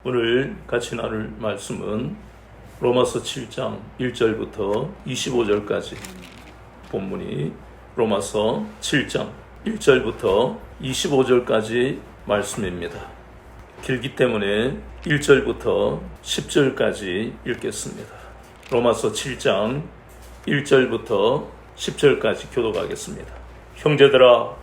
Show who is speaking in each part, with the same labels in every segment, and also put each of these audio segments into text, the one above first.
Speaker 1: 오늘 같이 나눌 말씀은 로마서 7장 1절부터 25절까지 본문이 로마서 7장 1절부터 25절까지 말씀입니다. 길기 때문에 1절부터 10절까지 읽겠습니다. 로마서 7장 1절부터 10절까지 교독하겠습니다. 형제들아,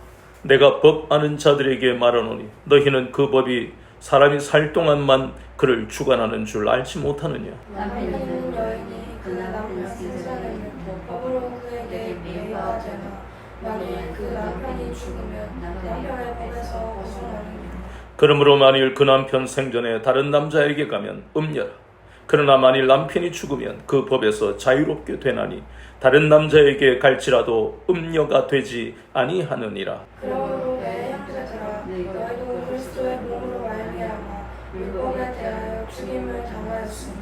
Speaker 1: 내가 법 아는 자들에게 말하노니 너희는 그 법이 사람이 살 동안만 그를 주관하는 줄 알지 못하느냐.
Speaker 2: 남편은 여인이 그 남편 생사는 법으로 그에게 매여하잖아. 만일 그 남편이 죽으면 남편의 법에서 벗어나느냐.
Speaker 1: 그러므로 만일 그 남편 생전에 다른 남자에게 가면 음녀라. 그러나 만일 남편이 죽으면 그 법에서 자유롭게 되나니 다른 남자에게 갈지라도 음녀가 되지 아니하느니라.
Speaker 2: 그러므로 내 형제들아, 너희도 그리스도의 몸으로 말미암아 율법에 대하여 죽임을 당하였으니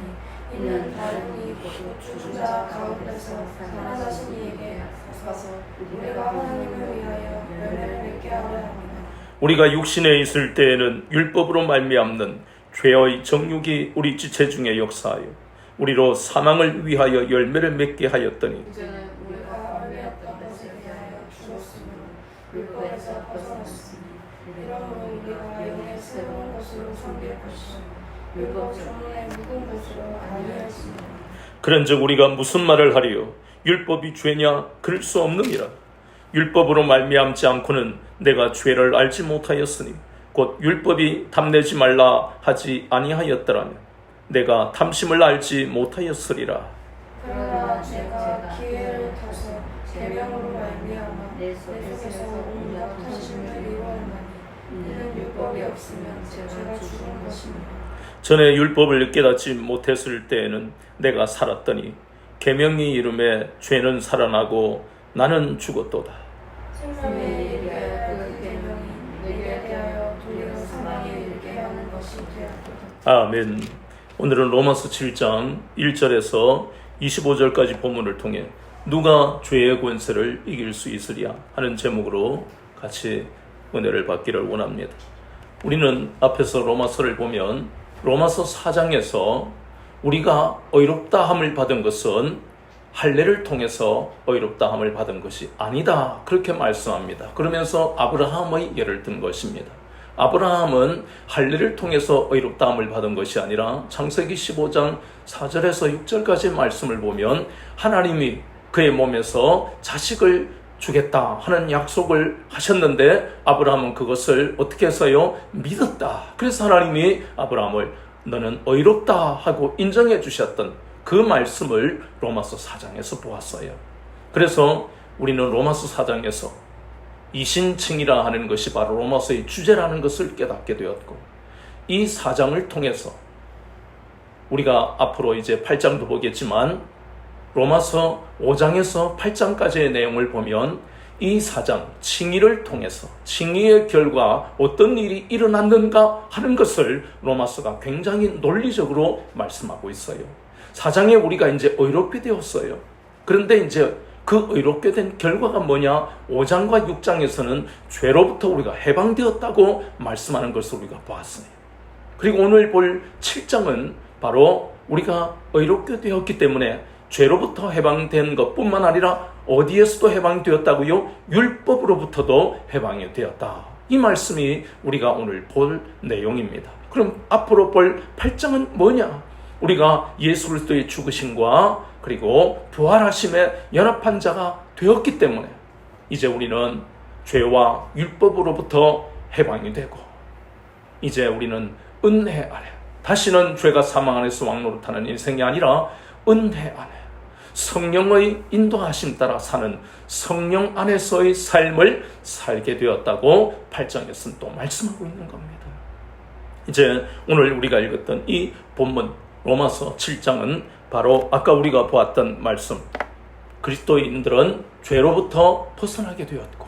Speaker 2: 이는 다른 이 죽은 자 가운데서 살아나신 이에게 가서 우리가 하나님을 위하여 열매를 맺게 하려 합니다.
Speaker 1: 우리가 육신에 있을 때에는 율법으로 말미암는 죄의 정욕이 우리 지체 중에 역사하여 우리로 사망을 위하여 열매를 맺게 하였더니
Speaker 2: 이제는 우리가 얼매였던 것에 대하여 죽었으므로 율법에서 벗어났으니 이러므로 우리가 영의 새로운 것으로 섬길 것이요 율법 전에 묵은 것으로 아니하였습니다.
Speaker 1: 그런즉 우리가 무슨 말을 하리요? 율법이 죄냐? 그럴 수 없느니라. 율법으로 말미암지 않고는 내가 죄를 알지 못하였으니 곧 율법이 탐내지 말라 하지 아니하였더라면 내가 탐심을 알지 못하였으리라.
Speaker 2: 그러나 제가 기회를 타서 계명으로 말미암아 내 속에서 온갖 탐심을 이루었나니 이는 율법이 없으면 제가 죽은 것입니다.
Speaker 1: 전에 율법을 깨닫지 못했을 때에는 내가 살았더니 계명이 이름에 죄는 살아나고 나는 죽었도다.
Speaker 2: 생명에 이르게 그 계명이 내게 대하여 도리어 사망에 이르게 하는 것이 되었도다.
Speaker 1: 아멘. 오늘은 로마서 7장 1절에서 25절까지 본문을 통해 누가 죄의 권세를 이길 수 있으랴 하는 제목으로 같이 은혜를 받기를 원합니다. 우리는 앞에서 로마서를 보면 로마서 4장에서 우리가 의롭다함을 받은 것은 할례를 통해서 의롭다함을 받은 것이 아니다, 그렇게 말씀합니다. 그러면서 아브라함의 예를 든 것입니다. 아브라함은 할례를 통해서 의롭다함을 받은 것이 아니라 창세기 15장 4절에서 6절까지 말씀을 보면 하나님이 그의 몸에서 자식을 주겠다 하는 약속을 하셨는데 아브라함은 그것을 어떻게 해서요? 믿었다. 그래서 하나님이 아브라함을 너는 의롭다 하고 인정해 주셨던 그 말씀을 로마서 4장에서 보았어요. 그래서 우리는 로마서 4장에서 이신칭이라 하는 것이 바로 로마서의 주제라는 것을 깨닫게 되었고, 이 4장을 통해서 우리가 앞으로 이제 8장도 보겠지만 로마서 5장에서 8장까지의 내용을 보면 이 4장 칭의를 통해서 칭의의 결과 어떤 일이 일어났는가 하는 것을 로마서가 굉장히 논리적으로 말씀하고 있어요. 4장에 우리가 이제 의롭게 되었어요. 그런데 이제 그 의롭게 된 결과가 뭐냐? 5장과 6장에서는 죄로부터 우리가 해방되었다고 말씀하는 것을 우리가 보았어요. 그리고 오늘 볼 7장은 바로 우리가 의롭게 되었기 때문에 죄로부터 해방된 것뿐만 아니라 어디에서도 해방되었다고요? 율법으로부터도 해방이 되었다. 이 말씀이 우리가 오늘 볼 내용입니다. 그럼 앞으로 볼 8장은 뭐냐? 우리가 예수 그리스도의 죽으심과 그리고 부활하심에 연합한 자가 되었기 때문에 이제 우리는 죄와 율법으로부터 해방이 되고 이제 우리는 은혜 아래, 다시는 죄가 사망 안에서 왕노릇하는 인생이 아니라 은혜 안에 성령의 인도하심 따라 사는 성령 안에서의 삶을 살게 되었다고 8장에서는 또 말씀하고 있는 겁니다. 이제 오늘 우리가 읽었던 이 본문 로마서 7장은 바로 아까 우리가 보았던 말씀, 그리스도인들은 죄로부터 벗어나게 되었고,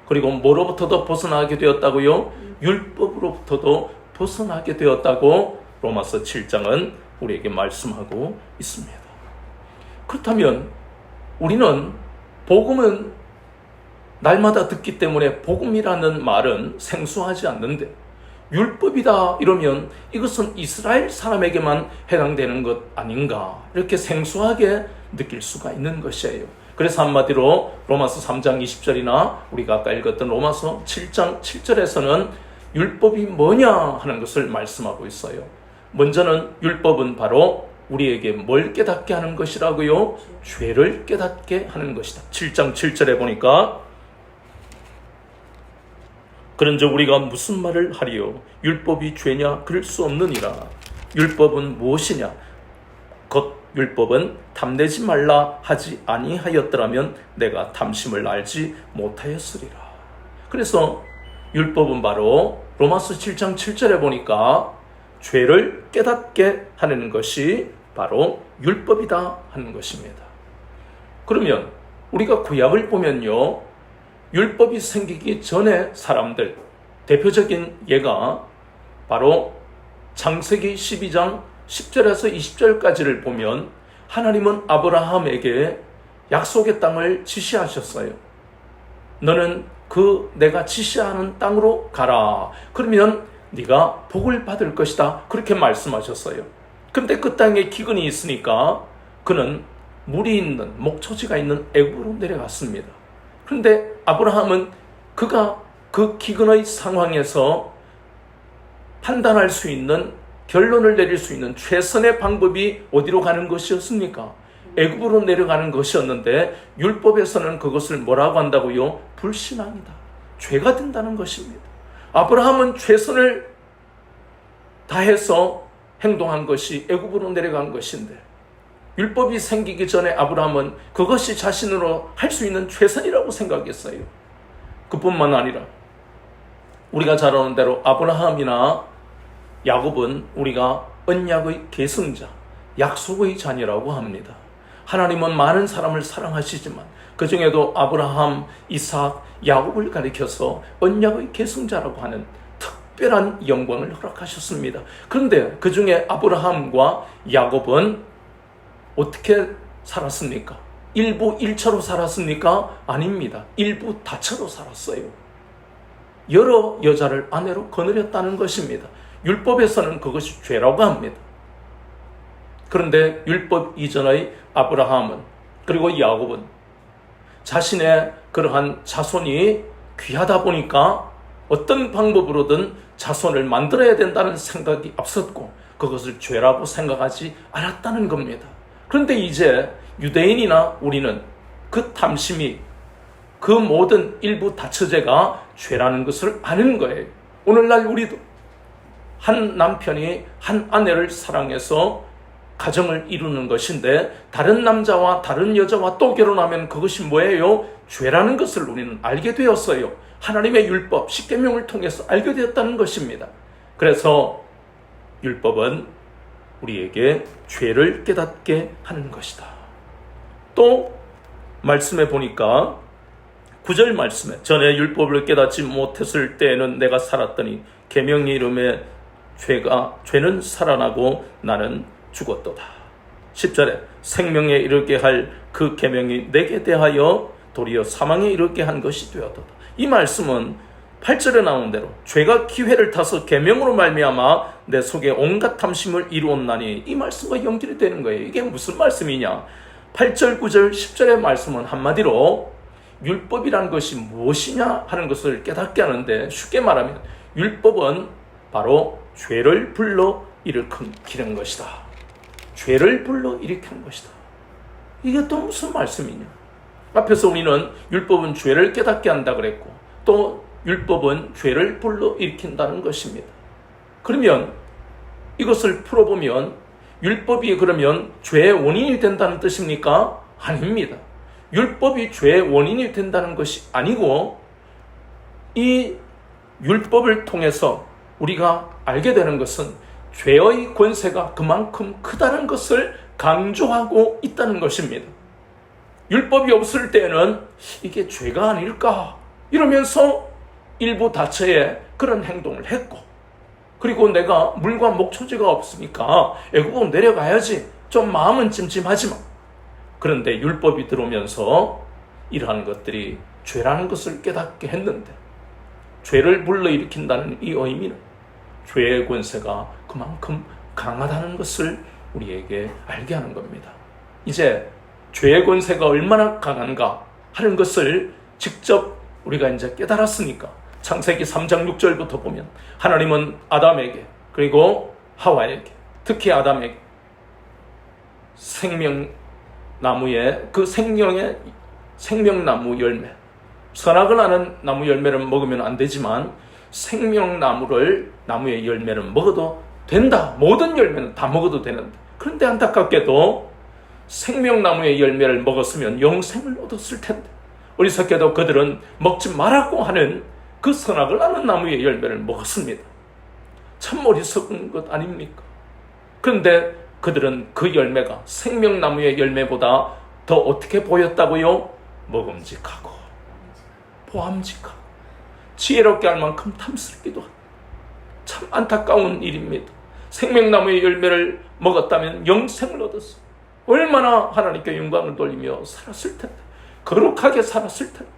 Speaker 1: 그리고 뭐로부터도 벗어나게 되었다고요? 율법으로부터도 벗어나게 되었다고 로마서 7장은 우리에게 말씀하고 있습니다. 그렇다면 우리는 복음은 날마다 듣기 때문에 복음이라는 말은 생소하지 않는데, 율법이다 이러면 이것은 이스라엘 사람에게만 해당되는 것 아닌가, 이렇게 생소하게 느낄 수가 있는 것이에요. 그래서 한마디로 로마서 3장 20절이나 우리가 아까 읽었던 로마서 7장 7절에서는 율법이 뭐냐 하는 것을 말씀하고 있어요. 먼저는 율법은 바로 우리에게 뭘 깨닫게 하는 것이라고요? 죄를 깨닫게 하는 것이다. 7장 7절에 보니까 그런즉 우리가 무슨 말을 하리요? 율법이 죄냐? 그럴 수 없느니라. 율법은 무엇이냐? 곧 율법은 탐내지 말라 하지 아니하였더라면 내가 탐심을 알지 못하였으리라. 그래서 율법은 바로 로마서 7장 7절에 보니까 죄를 깨닫게 하는 것이 바로 율법이다 하는 것입니다. 그러면 우리가 구약을 보면요, 율법이 생기기 전에 사람들, 대표적인 예가 바로 창세기 12장 10절에서 20절까지를 보면 하나님은 아브라함에게 약속의 땅을 지시하셨어요. 너는 그 내가 지시하는 땅으로 가라. 그러면 네가 복을 받을 것이다. 그렇게 말씀하셨어요. 그런데 그 땅에 기근이 있으니까 그는 물이 있는 목초지가 있는 애굽으로 내려갔습니다. 그런데 아브라함은 그가 그 기근의 상황에서 판단할 수 있는, 결론을 내릴 수 있는 최선의 방법이 어디로 가는 것이었습니까? 애굽으로 내려가는 것이었는데 율법에서는 그것을 뭐라고 한다고요? 불신앙이다, 죄가 된다는 것입니다. 아브라함은 최선을 다해서 행동한 것이 애굽으로 내려간 것인데, 율법이 생기기 전에 아브라함은 그것이 자신으로 할 수 있는 최선이라고 생각했어요. 그뿐만 아니라 우리가 잘 아는 대로 아브라함이나 야곱은 우리가 언약의 계승자, 약속의 자녀라고 합니다. 하나님은 많은 사람을 사랑하시지만 그 중에도 아브라함, 이삭, 야곱을 가리켜서 언약의 계승자라고 하는 특별한 영광을 허락하셨습니다. 그런데 그 중에 아브라함과 야곱은 어떻게 살았습니까? 일부 일처로 살았습니까? 아닙니다. 일부 다처로 살았어요. 여러 여자를 아내로 거느렸다는 것입니다. 율법에서는 그것이 죄라고 합니다. 그런데 율법 이전의 아브라함은, 그리고 야곱은 자신의 그러한 자손이 귀하다 보니까 어떤 방법으로든 자손을 만들어야 된다는 생각이 앞섰고 그것을 죄라고 생각하지 않았다는 겁니다. 그런데 이제 유대인이나 우리는 그 탐심이, 그 모든 일부 다처제가 죄라는 것을 아는 거예요. 오늘날 우리도 한 남편이 한 아내를 사랑해서 가정을 이루는 것인데 다른 남자와 다른 여자와 또 결혼하면 그것이 뭐예요? 죄라는 것을 우리는 알게 되었어요. 하나님의 율법, 십계명을 통해서 알게 되었다는 것입니다. 그래서 율법은 우리에게 죄를 깨닫게 하는 것이다. 또 말씀해 보니까 9절 말씀에 전에 율법을 깨닫지 못했을 때에는 내가 살았더니 계명의 이름에 죄는 살아나고 나는 죽었도다. 10절에 생명에 이르게 할 그 계명이 내게 대하여 도리어 사망에 이르게 한 것이 되었도다. 이 말씀은 8절에 나온 대로 죄가 기회를 타서 계명으로 말미암아 내 속에 온갖 탐심을 이루었나니, 이 말씀과 연결이 되는 거예요. 이게 무슨 말씀이냐? 8절, 9절, 10절의 말씀은 한마디로 율법이라는 것이 무엇이냐 하는 것을 깨닫게 하는데, 쉽게 말하면 율법은 바로 죄를 불러일으키는 것이다. 죄를 불러일으키는 것이다. 이게 또 무슨 말씀이냐? 앞에서 우리는 율법은 죄를 깨닫게 한다 그랬고, 또 율법은 죄를 불러일으킨다는 것입니다. 그러면 이것을 풀어보면 율법이 그러면 죄의 원인이 된다는 뜻입니까? 아닙니다. 율법이 죄의 원인이 된다는 것이 아니고 이 율법을 통해서 우리가 알게 되는 것은 죄의 권세가 그만큼 크다는 것을 강조하고 있다는 것입니다. 율법이 없을 때는 이게 죄가 아닐까 이러면서 일부 다처에 그런 행동을 했고, 그리고 내가 물과 목초지가 없으니까 애굽으로 내려가야지 좀 마음은 찜찜하지만, 그런데 율법이 들어오면서 이러한 것들이 죄라는 것을 깨닫게 했는데, 죄를 불러일으킨다는 이 의미는 죄의 권세가 그만큼 강하다는 것을 우리에게 알게 하는 겁니다. 이제 죄의 권세가 얼마나 강한가 하는 것을 직접 우리가 이제 깨달았으니까 창세기 3장 6절부터 보면 하나님은 아담에게 그리고 하와에게, 특히 아담에게 생명나무의 그 생명나무 열매, 선악을 아는 나무 열매를 먹으면 안 되지만 나무의 열매는 먹어도 된다. 모든 열매는 다 먹어도 되는데, 그런데 안타깝게도 생명나무의 열매를 먹었으면 영생을 얻었을 텐데 어리석게도 그들은 먹지 말라고 하는 그 선악을 아는 나무의 열매를 먹었습니다. 참 어리석은 것 아닙니까? 그런데 그들은 그 열매가 생명나무의 열매보다 더 어떻게 보였다고요? 먹음직하고 보암직하고 지혜롭게 할 만큼 탐스럽기도 하고, 참 안타까운 일입니다. 생명나무의 열매를 먹었다면 영생을 얻었어. 얼마나 하나님께 영광을 돌리며 살았을 텐데, 거룩하게 살았을 텐데.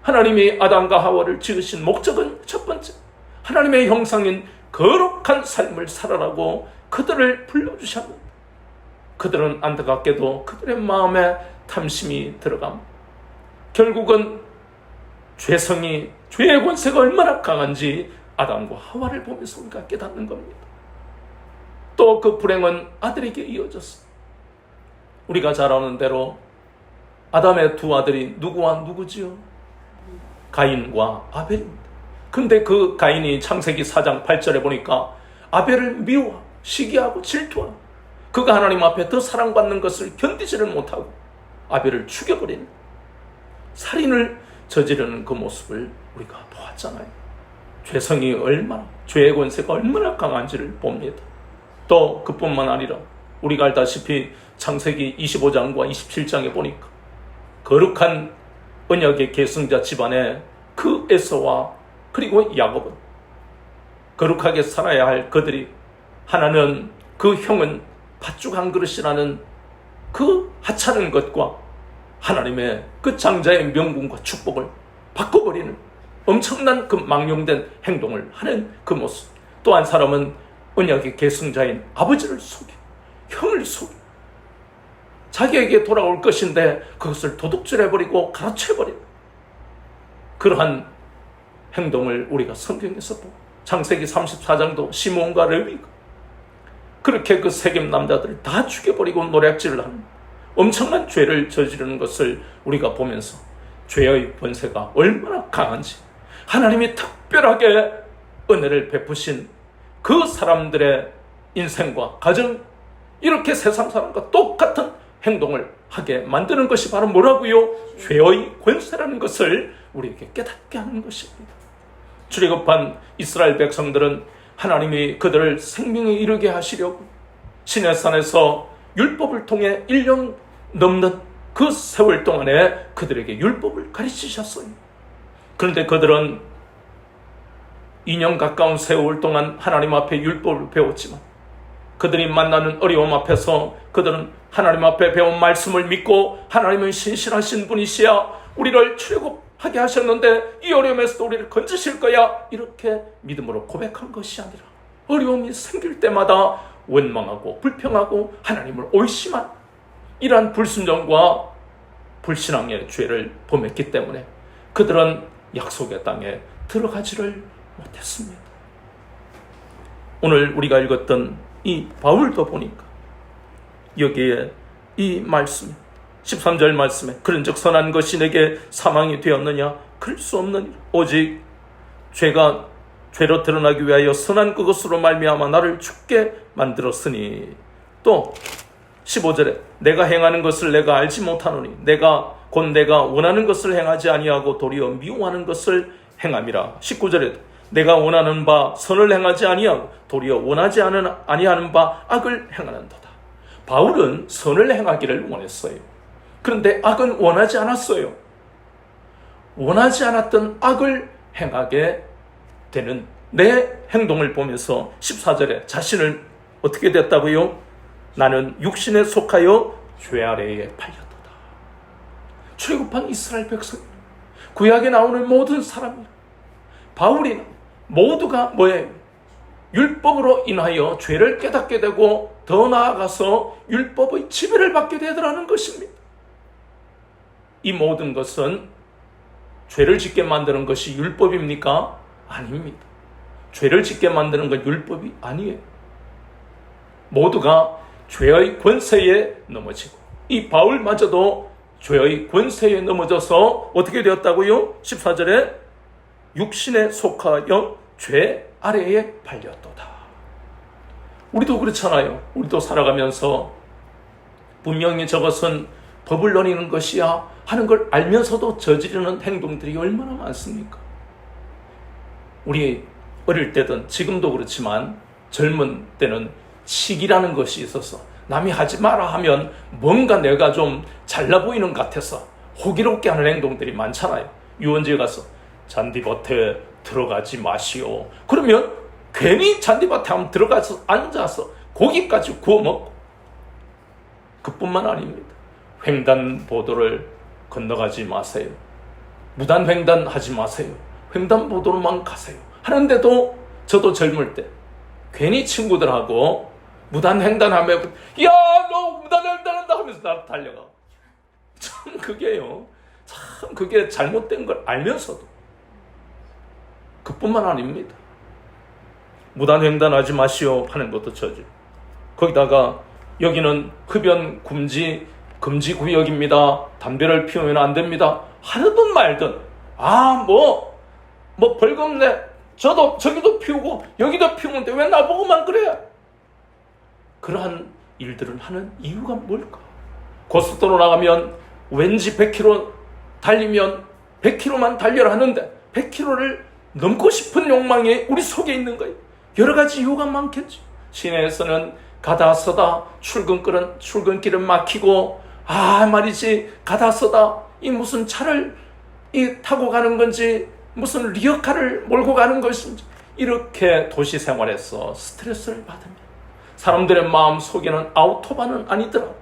Speaker 1: 하나님이 아담과 하와를 지으신 목적은 첫 번째, 하나님의 형상인 거룩한 삶을 살아라고 그들을 불러주셨는데, 그들은 안타깝게도 그들의 마음에 탐심이 들어감, 결국은 죄의 권세가 얼마나 강한지 아담과 하와를 보면서 우리가 깨닫는 겁니다. 또 그 불행은 아들에게 이어졌어. 우리가 잘 아는 대로 아담의 두 아들이 누구와 누구지요? 가인과 아벨입니다. 근데 그 가인이 창세기 4장 8절에 보니까 아벨을 미워 시기하고 질투하고, 그가 하나님 앞에 더 사랑받는 것을 견디지를 못하고 아벨을 죽여버리는 살인을 저지르는 그 모습을 우리가 보았잖아요. 죄의 권세가 얼마나 강한지를 봅니다. 또 그뿐만 아니라 우리가 알다시피 창세기 25장과 27장에 보니까 거룩한 언약의 계승자 집안에 그 에서와 그리고 야곱은 거룩하게 살아야 할 그들이, 하나는 그 형은 팥죽 한 그릇이라는 그 하찮은 것과 하나님의 그 장자의 명분과 축복을 바꿔버리는 엄청난 그 망령된 행동을 하는 그 모습, 또 한 사람은 언약의 계승자인 아버지를 속여 형을 속여 자기에게 돌아올 것인데 그것을 도둑질해버리고 가로채버리는 그러한 행동을 우리가 성경에서 보고, 창세기 34장도 시몬과 레위가 그렇게 그 세겜 남자들을 다 죽여버리고 노략질을 하는 엄청난 죄를 저지르는 것을 우리가 보면서 죄의 권세가 얼마나 강한지, 하나님이 특별하게 은혜를 베푸신 그 사람들의 인생과 가정, 이렇게 세상 사람과 똑같은 행동을 하게 만드는 것이 바로 뭐라고요? 죄의 권세라는 것을 우리에게 깨닫게 하는 것입니다. 출애굽한 이스라엘 백성들은 하나님이 그들을 생명에 이르게 하시려고 시내산에서 율법을 통해 1년 넘는 그 세월 동안에 그들에게 율법을 가르치셨어요. 그런데 그들은 2년 가까운 세월 동안 하나님 앞에 율법을 배웠지만 그들이 만나는 어려움 앞에서 그들은 하나님 앞에 배운 말씀을 믿고 하나님은 신실하신 분이시야 우리를 출애굽하게 하셨는데 이 어려움에서도 우리를 건지실 거야, 이렇게 믿음으로 고백한 것이 아니라 어려움이 생길 때마다 원망하고 불평하고 하나님을 의심한 이러한 불순종과 불신앙의 죄를 범했기 때문에 그들은 약속의 땅에 들어가지를 못했습니다. 오늘 우리가 읽었던 이 바울도 보니까 여기에 이 말씀 13절 말씀에 그런즉 선한 것이 내게 사망이 되었느냐? 그럴 수 없느니라. 오직 죄가 죄로 드러나기 위하여 선한 그것으로 말미암아 나를 죽게 만들었으니. 또 15절에 내가 행하는 것을 내가 알지 못하노니 내가 원하는 것을 행하지 아니하고 도리어 미워하는 것을 행함이라. 19절에 내가 원하는 바 선을 행하지 아니하고 도리어 원하지 아니하는 바 악을 행하는도다. 바울은 선을 행하기를 원했어요. 그런데 악은 원하지 않았어요. 원하지 않았던 악을 행하게 되는 내 행동을 보면서 14절에 자신을 어떻게 됐다고요? 나는 육신에 속하여 죄 아래에 팔렸도다. 출애굽한 이스라엘 백성, 구약에 나오는 모든 사람이, 바울이 모두가 뭐예요? 율법으로 인하여 죄를 깨닫게 되고 더 나아가서 율법의 지배를 받게 되더라는 것입니다. 이 모든 것은 죄를 짓게 만드는 것이 율법입니까? 아닙니다. 죄를 짓게 만드는 건 율법이 아니에요. 모두가 죄의 권세에 넘어지고, 이 바울마저도 죄의 권세에 넘어져서 어떻게 되었다고요? 14절에 육신에 속하여 죄 아래에 팔렸도다. 우리도 그렇잖아요. 우리도 살아가면서 분명히 저것은 법을 어기는 것이야 하는 걸 알면서도 저지르는 행동들이 얼마나 많습니까? 우리 어릴 때든 지금도 그렇지만 젊은 때는 시기라는 것이 있어서 남이 하지 마라 하면 뭔가 내가 좀 잘나 보이는 것 같아서 호기롭게 하는 행동들이 많잖아요. 유원지에 가서 잔디밭에 들어가지 마시오. 그러면 괜히 잔디밭에 한번 들어가서 앉아서 고기까지 구워 먹고, 그뿐만 아닙니다. 횡단보도를 건너가지 마세요. 무단횡단하지 마세요. 횡단보도로만 가세요. 하는데도 저도 젊을 때 괜히 친구들하고 무단횡단하면 야, 너 무단횡단한다 하면서 나를 달려가. 참 그게 잘못된 걸 알면서도, 그뿐만 아닙니다. 무단횡단하지 마시오 하는 것도 저지. 거기다가 여기는 흡연 금지 구역입니다. 담배를 피우면 안 됩니다. 하든 말든 뭐 벌금 내. 저기도 피우고 여기도 피우는데 왜 나보고만 그래? 그러한 일들을 하는 이유가 뭘까? 고속도로 나가면 왠지 100km 달리면 100km만 달려라 하는데 100km를 넘고 싶은 욕망이 우리 속에 있는 거예요. 여러 가지 이유가 많겠죠. 시내에서는 가다 서다 출근길은 막히고, 말이지 가다 서다 이 무슨 차를 타고 가는 건지 무슨 리어카를 몰고 가는 것인지, 이렇게 도시 생활에서 스트레스를 받으면 사람들의 마음 속에는 아우토반은 아니더라도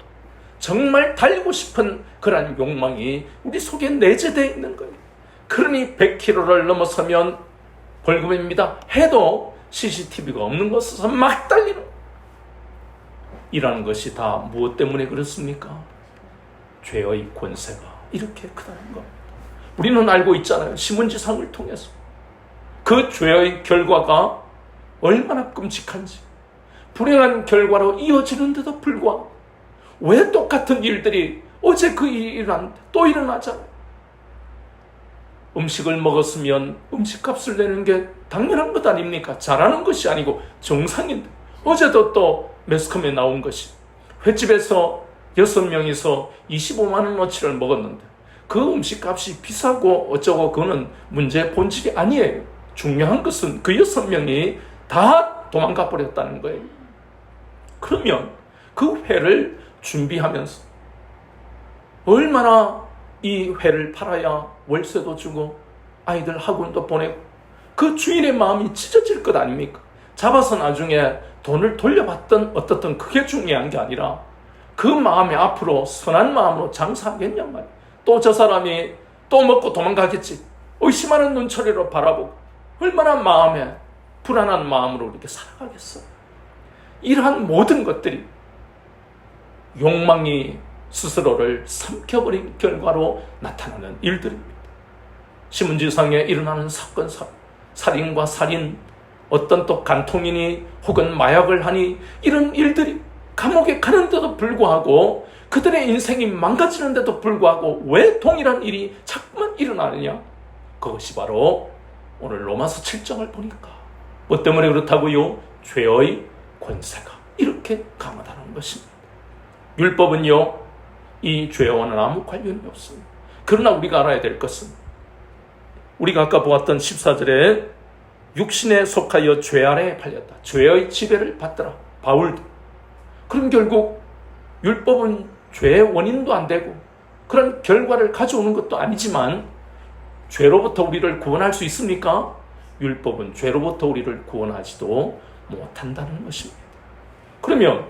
Speaker 1: 정말 달리고 싶은 그런 욕망이 우리 속에 내재되어 있는 거예요. 그러니 100km를 넘어서면 벌금입니다 해도 CCTV가 없는 곳에서 막 달리는, 이라는 것이 다 무엇 때문에 그렇습니까? 죄의 권세가 이렇게 크다는 겁니다. 우리는 알고 있잖아요. 신문지상을 통해서 그 죄의 결과가 얼마나 끔찍한지, 불행한 결과로 이어지는데도 불구하고 왜 똑같은 일들이 어제 그 일이 일어났는데 또 일어나잖아요. 음식을 먹었으면 음식값을 내는 게 당연한 것 아닙니까? 잘하는 것이 아니고 정상인데, 어제도 또 매스컴에 나온 것이 횟집에서 6명이서 25만 원어치를 먹었는데 그 음식값이 비싸고 어쩌고 그거는 문제의 본질이 아니에요. 중요한 것은 그 6명이 다 도망가 버렸다는 거예요. 그러면 그 회를 준비하면서 얼마나 이 회를 팔아야 월세도 주고 아이들 학원도 보내고 그 주인의 마음이 찢어질 것 아닙니까? 잡아서 나중에 돈을 돌려받든 어떻든 그게 중요한 게 아니라 그 마음이 앞으로 선한 마음으로 장사하겠냔 말이에요. 또 저 사람이 또 먹고 도망가겠지, 의심하는 눈초리로 바라보고 얼마나 마음에 불안한 마음으로 이렇게 살아가겠어요. 이러한 모든 것들이 욕망이 스스로를 삼켜버린 결과로 나타나는 일들입니다. 신문지상에 일어나는 사건, 살인과 살인, 어떤 또 간통인이 혹은 마약을 하니, 이런 일들이 감옥에 가는데도 불구하고 그들의 인생이 망가지는데도 불구하고 왜 동일한 일이 자꾸만 일어나느냐? 그것이 바로 오늘 로마서 7장을 보니까 뭐 때문에 그렇다고요? 죄의 권세가 이렇게 강하다는 것입니다. 율법은요, 이 죄와는 아무 관련이 없습니다. 그러나 우리가 알아야 될 것은, 우리가 아까 보았던 14절에 육신에 속하여 죄 아래에 팔렸다, 죄의 지배를 받더라, 바울도. 그럼 결국 율법은 죄의 원인도 안 되고 그런 결과를 가져오는 것도 아니지만 죄로부터 우리를 구원할 수 있습니까? 율법은 죄로부터 우리를 구원하지도 못한다는 것입니다. 그러면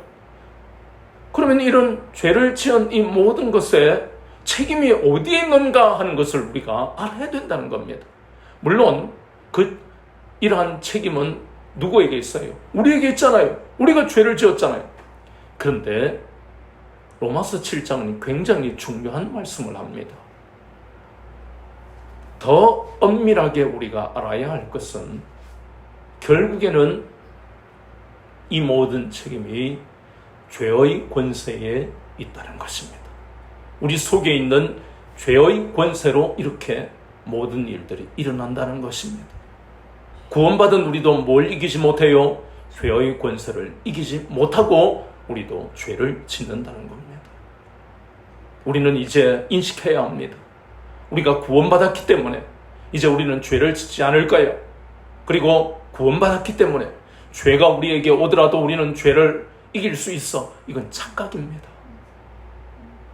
Speaker 1: 이런 죄를 지은 이 모든 것에 책임이 어디에 있는가 하는 것을 우리가 알아야 된다는 겁니다. 물론 이러한 책임은 누구에게 있어요? 우리에게 있잖아요. 우리가 죄를 지었잖아요. 그런데 로마서 7장은 굉장히 중요한 말씀을 합니다. 더 엄밀하게 우리가 알아야 할 것은 결국에는 이 모든 책임이 죄의 권세에 있다는 것입니다. 우리 속에 있는 죄의 권세로 이렇게 모든 일들이 일어난다는 것입니다. 구원받은 우리도 뭘 이기지 못해요? 죄의 권세를 이기지 못하고 우리도 죄를 짓는다는 겁니다. 우리는 이제 인식해야 합니다. 우리가 구원받았기 때문에 이제 우리는 죄를 짓지 않을 거예요. 그리고 구원받았기 때문에 죄가 우리에게 오더라도 우리는 죄를 이길 수 있어. 이건 착각입니다.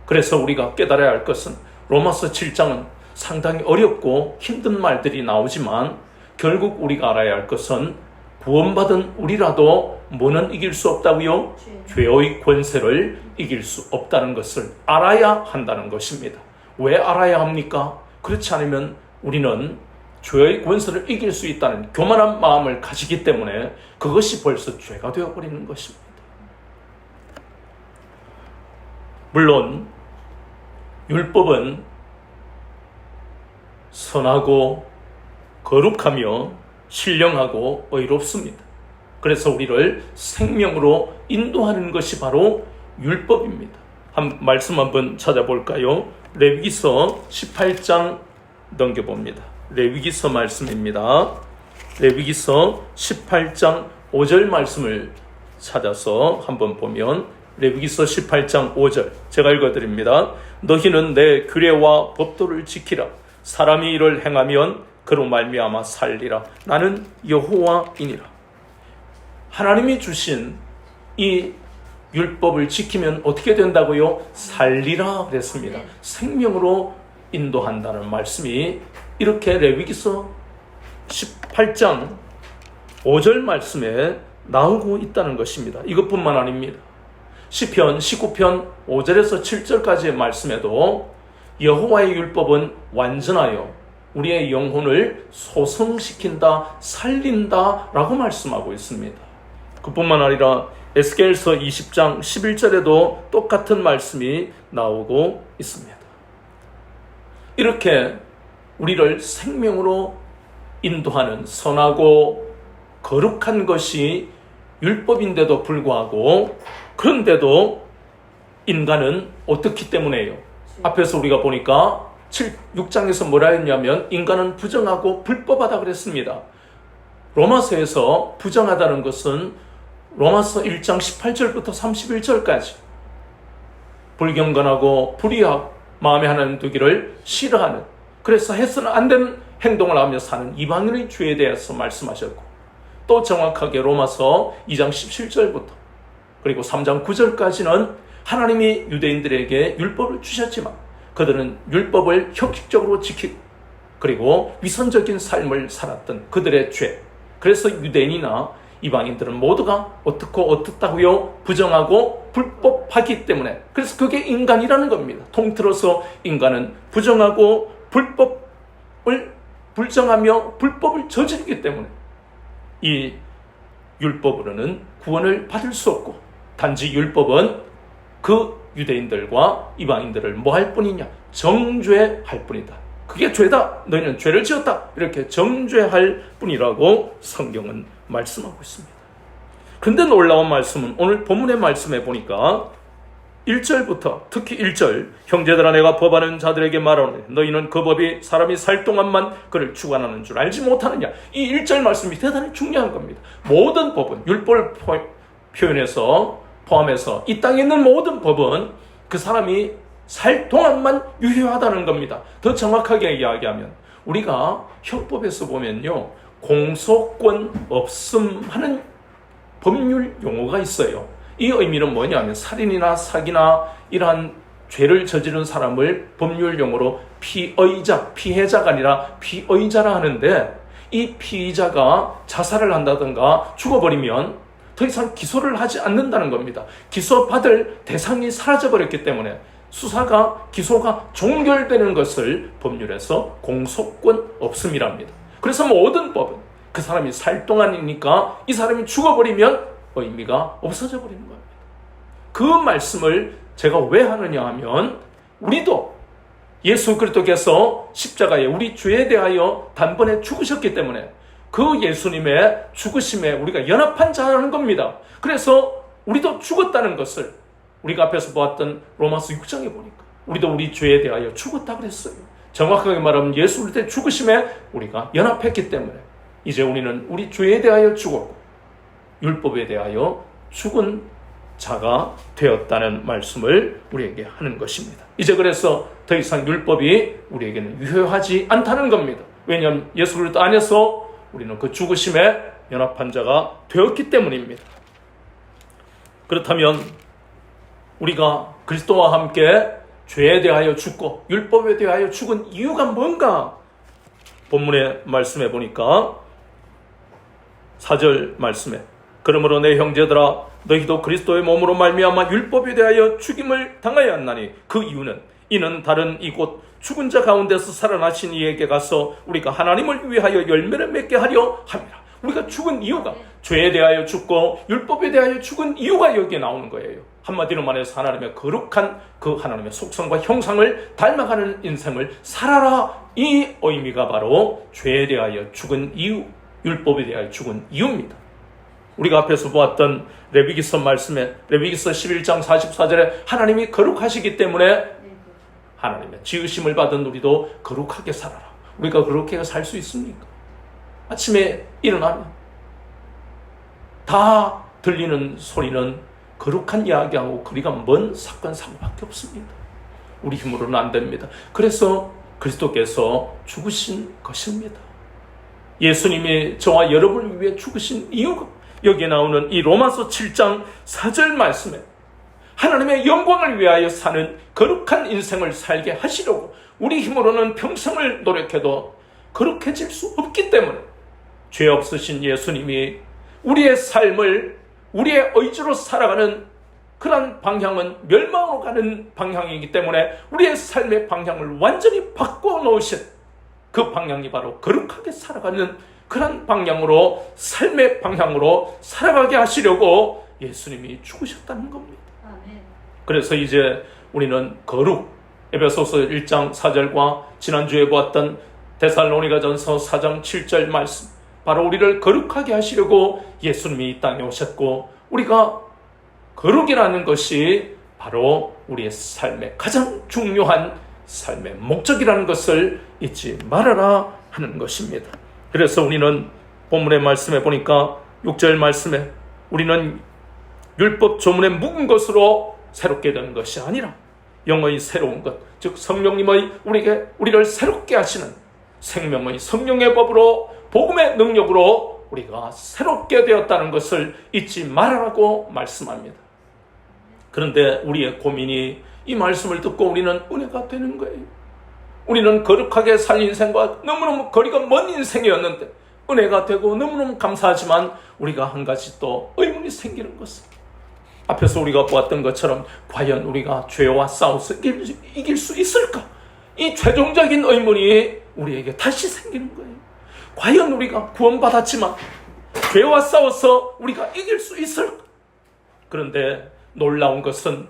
Speaker 1: 그래서 우리가 깨달아야 할 것은 로마서 7장은 상당히 어렵고 힘든 말들이 나오지만 결국 우리가 알아야 할 것은 구원받은 우리라도 뭐는 이길 수 없다고요? 죄의 권세를 이길 수 없다는 것을 알아야 한다는 것입니다. 왜 알아야 합니까? 그렇지 않으면 우리는 죄의 권세를 이길 수 있다는 교만한 마음을 가지기 때문에 그것이 벌써 죄가 되어버리는 것입니다. 물론 율법은 선하고 거룩하며 신령하고 의롭습니다. 그래서 우리를 생명으로 인도하는 것이 바로 율법입니다. 말씀 한번 찾아볼까요? 레위기서 18장 넘겨봅니다. 레위기서 말씀입니다. 레위기서 18장 5절 말씀을 찾아서 한번 보면 레위기서 18장 5절 제가 읽어드립니다. 너희는 내 규례와 법도를 지키라. 사람이 이를 행하면 그로 말미암아 살리라. 나는 여호와이니라. 하나님이 주신 이 율법을 지키면 어떻게 된다고요? 살리라 그랬습니다. 생명으로 인도한다는 말씀이 이렇게 레위기서 18장 5절 말씀에 나오고 있다는 것입니다. 이것뿐만 아닙니다. 시편 19편 5절에서 7절까지의 말씀에도 여호와의 율법은 완전하여 우리의 영혼을 소성시킨다, 살린다 라고 말씀하고 있습니다. 그뿐만 아니라 에스겔서 20장 11절에도 똑같은 말씀이 나오고 있습니다. 이렇게 우리를 생명으로 인도하는 선하고 거룩한 것이 율법인데도 불구하고 그런데도 인간은 어떻기 때문에요? 앞에서 우리가 보니까 6장에서 뭐라 했냐면 인간은 부정하고 불법하다 그랬습니다. 로마서에서 부정하다는 것은 로마서 1장 18절부터 31절까지 불경건하고 불의하고 마음에 하나님 두기를 싫어하는, 그래서 해서는 안 되는 행동을 하며 사는 이방인의 죄에 대해서 말씀하셨고, 또 정확하게 로마서 2장 17절부터 그리고 3장 9절까지는 하나님이 유대인들에게 율법을 주셨지만 그들은 율법을 형식적으로 지키고 그리고 위선적인 삶을 살았던 그들의 죄, 그래서 유대인이나 이방인들은 모두가 어떻다고요? 부정하고 불법하기 때문에, 그래서 그게 인간이라는 겁니다. 통틀어서 인간은 부정하고 불법을 불정하며 불법을 저지르기 때문에 이 율법으로는 구원을 받을 수 없고, 단지 율법은 그 유대인들과 이방인들을 뭐 할 뿐이냐? 정죄할 뿐이다. 그게 죄다. 너희는 죄를 지었다. 이렇게 정죄할 뿐이라고 성경은 말씀하고 있습니다. 근데 놀라운 말씀은 오늘 본문의 말씀에 보니까 1절부터 특히 1절 형제들아 내가 법하는 자들에게 말하노니 너희는 그 법이 사람이 살 동안만 그를 주관하는 줄 알지 못하느냐. 이 1절 말씀이 대단히 중요한 겁니다. 모든 법은 율법을 표현해서 포함해서 이 땅에 있는 모든 법은 그 사람이 살 동안만 유효하다는 겁니다. 더 정확하게 이야기하면 우리가 형법에서 보면요 공소권 없음 하는 법률 용어가 있어요. 이 의미는 뭐냐면 살인이나 사기나 이러한 죄를 저지른 사람을 법률 용어로 피해자가 아니라 피의자라 하는데 이 피의자가 자살을 한다든가 죽어버리면 더 이상 기소를 하지 않는다는 겁니다. 기소받을 대상이 사라져버렸기 때문에 기소가 종결되는 것을 법률에서 공소권 없음이랍니다. 그래서 모든 법은 그 사람이 살 동안이니까 이 사람이 죽어버리면 의미가 없어져 버리는 겁니다. 그 말씀을 제가 왜 하느냐 하면 우리도 예수 그리스도께서 십자가에 우리 죄에 대하여 단번에 죽으셨기 때문에 그 예수님의 죽으심에 우리가 연합한 자라는 겁니다. 그래서 우리도 죽었다는 것을 우리가 앞에서 보았던 로마서 6장에 보니까 우리도 우리 죄에 대하여 죽었다 그랬어요. 정확하게 말하면 예수 그리스도의 죽으심에 우리가 연합했기 때문에 이제 우리는 우리 죄에 대하여 죽었고 율법에 대하여 죽은 자가 되었다는 말씀을 우리에게 하는 것입니다. 이제 그래서 더 이상 율법이 우리에게는 유효하지 않다는 겁니다. 왜냐하면 예수 그리스도 안에서 우리는 그 죽으심에 연합한 자가 되었기 때문입니다. 그렇다면 우리가 그리스도와 함께 죄에 대하여 죽고 율법에 대하여 죽은 이유가 뭔가 본문의 말씀에 보니까 4절 말씀에 그러므로 내 형제들아 너희도 그리스도의 몸으로 말미암아 율법에 대하여 죽임을 당하였나니 그 이유는 이는 다른 이곳 죽은 자 가운데서 살아나신 이에게 가서 우리가 하나님을 위하여 열매를 맺게 하려 함이라. 우리가 죽은 이유가 죄에 대하여 죽고 율법에 대하여 죽은 이유가 여기에 나오는 거예요. 한마디로 말해서 하나님의 거룩한 그 하나님의 속성과 형상을 닮아가는 인생을 살아라. 이 의미가 바로 죄에 대하여 죽은 이유, 율법에 대하여 죽은 이유입니다. 우리가 앞에서 보았던 레위기서 말씀에 레위기서 11장 44절에 하나님이 거룩하시기 때문에 하나님의 지으심을 받은 우리도 거룩하게 살아라. 우리가 그렇게 살 수 있습니까? 아침에 일어나면 다 들리는 소리는 거룩한 이야기하고 거리가 먼 사건 사고밖에 없습니다. 우리 힘으로는 안 됩니다. 그래서 그리스도께서 죽으신 것입니다. 예수님이 저와 여러분을 위해 죽으신 이유가 여기에 나오는 이 로마서 7장 4절 말씀에 하나님의 영광을 위하여 사는 거룩한 인생을 살게 하시려고 우리 힘으로는 평생을 노력해도 거룩해질 수 없기 때문에 죄 없으신 예수님이 우리의 삶을 우리의 의지로 살아가는 그런 방향은 멸망으로 가는 방향이기 때문에 우리의 삶의 방향을 완전히 바꿔놓으신 그 방향이 바로 거룩하게 살아가는 그런 방향으로 삶의 방향으로 살아가게 하시려고 예수님이 죽으셨다는 겁니다. 아멘. 그래서 이제 우리는 거룩 에베소서 1장 4절과 지난주에 보았던 데살로니가전서 4장 7절 말씀 바로 우리를 거룩하게 하시려고 예수님이 이 땅에 오셨고 우리가 거룩이라는 것이 바로 우리의 삶의 가장 중요한 삶의 목적이라는 것을 잊지 말아라 하는 것입니다. 그래서 우리는 본문의 말씀에 보니까 6절 말씀에 우리는 율법 조문에 묵은 것으로 새롭게 된 것이 아니라 영의 새로운 것, 즉 성령님의 우리를 새롭게 하시는 생명의 성령의 법으로 복음의 능력으로 우리가 새롭게 되었다는 것을 잊지 말아라고 말씀합니다. 그런데 우리의 고민이 이 말씀을 듣고 우리는 은혜가 되는 거예요. 우리는 거룩하게 살 인생과 너무너무 거리가 먼 인생이었는데 은혜가 되고 너무너무 감사하지만 우리가 한 가지 또 의문이 생기는 것은 앞에서 우리가 보았던 것처럼 과연 우리가 죄와 싸워서 이길 수 있을까? 이 최종적인 의문이 우리에게 다시 생기는 거예요. 과연 우리가 구원받았지만 죄와 싸워서 우리가 이길 수 있을까? 그런데 놀라운 것은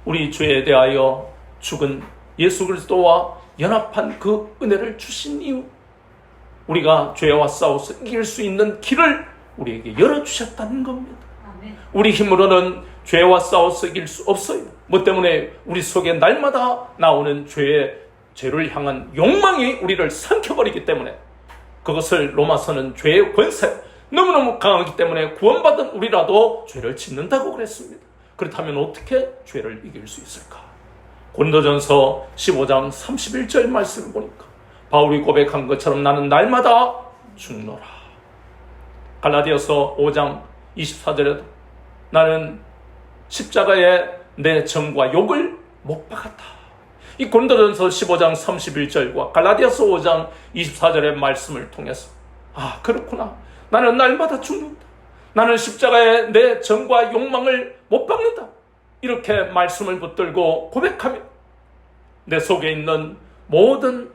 Speaker 1: 우리 죄에 대하여 죽은 예수 그리스도와 연합한 그 은혜를 주신 이유, 우리가 죄와 싸워서 이길 수 있는 길을 우리에게 열어주셨다는 겁니다. 아멘. 우리 힘으로는 죄와 싸워서 이길 수 없어요. 뭐 때문에? 우리 속에 날마다 나오는 죄를 향한 욕망이 우리를 삼켜버리기 때문에. 그것을 로마서는 죄의 권세, 너무너무 강하기 때문에 구원받은 우리라도 죄를 짓는다고 그랬습니다. 그렇다면 어떻게 죄를 이길 수 있을까? 고린도전서 15장 31절 말씀을 보니까 바울이 고백한 것처럼 나는 날마다 죽노라. 갈라디아서 5장 24절에도 나는 십자가에 내 정과 욕을 못 박았다. 이 고린도전서 15장 31절과 갈라디아서 5장 24절의 말씀을 통해서 그렇구나. 나는 날마다 죽는다. 나는 십자가에 내 정과 욕망을 못 박는다. 이렇게 말씀을 붙들고 고백하며 내 속에 있는 모든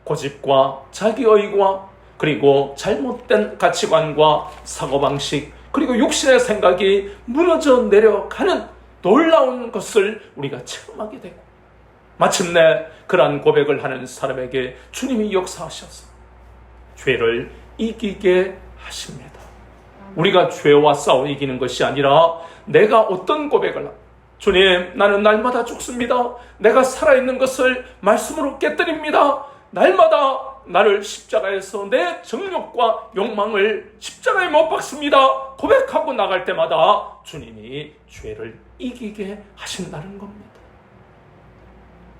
Speaker 1: 고집과 자기의와 그리고 잘못된 가치관과 사고방식 그리고 육신의 생각이 무너져 내려가는 놀라운 것을 우리가 체험하게 되고 마침내 그러한 고백을 하는 사람에게 주님이 역사하셔서 죄를 이기게 하십니다. 우리가 죄와 싸워 이기는 것이 아니라 내가 어떤 고백을 하고 주님, 나는 날마다 죽습니다. 내가 살아있는 것을 말씀으로 깨뜨립니다. 날마다 나를 십자가에서 내 정욕과 욕망을 십자가에 못 박습니다. 고백하고 나갈 때마다 주님이 죄를 이기게 하신다는 겁니다.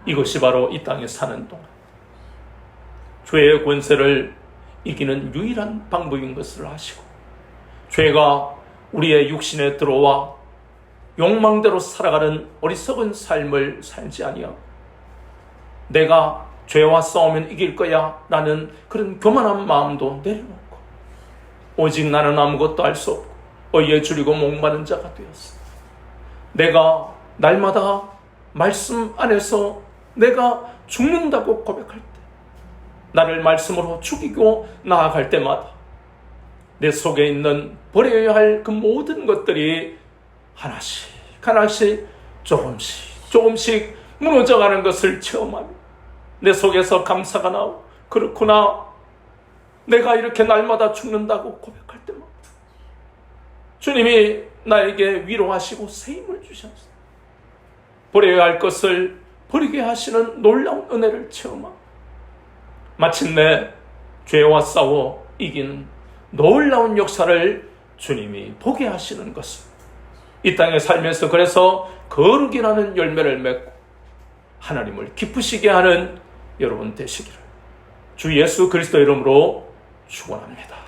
Speaker 1: 이것이 바로 이 땅에 사는 동안 죄의 권세를 이기는 유일한 방법인 것을 아시고 죄가 우리의 육신에 들어와 욕망대로 살아가는 어리석은 삶을 살지 아니하고 내가 죄와 싸우면 이길 거야 라는 그런 교만한 마음도 내려놓고 오직 나는 아무것도 알 수 없고 의에 줄이고 목마른 자가 되었어. 내가 날마다 말씀 안에서 내가 죽는다고 고백할 때 나를 말씀으로 죽이고 나아갈 때마다 내 속에 있는 버려야 할 그 모든 것들이 하나씩 하나씩 조금씩 무너져가는 것을 체험하며 내 속에서 감사가 나오고 그렇구나 내가 이렇게 날마다 죽는다고 고백할 때마다 주님이 나에게 위로하시고 새 힘을 주셨어. 버려야 할 것을 버리게 하시는 놀라운 은혜를 체험하고 마침내 죄와 싸워 이기는 놀라운 역사를 주님이 보게 하시는 것을 이 땅에 살면서 그래서 거룩이라는 열매를 맺고 하나님을 기쁘시게 하는 여러분 되시기를 주 예수 그리스도 이름으로 축원합니다.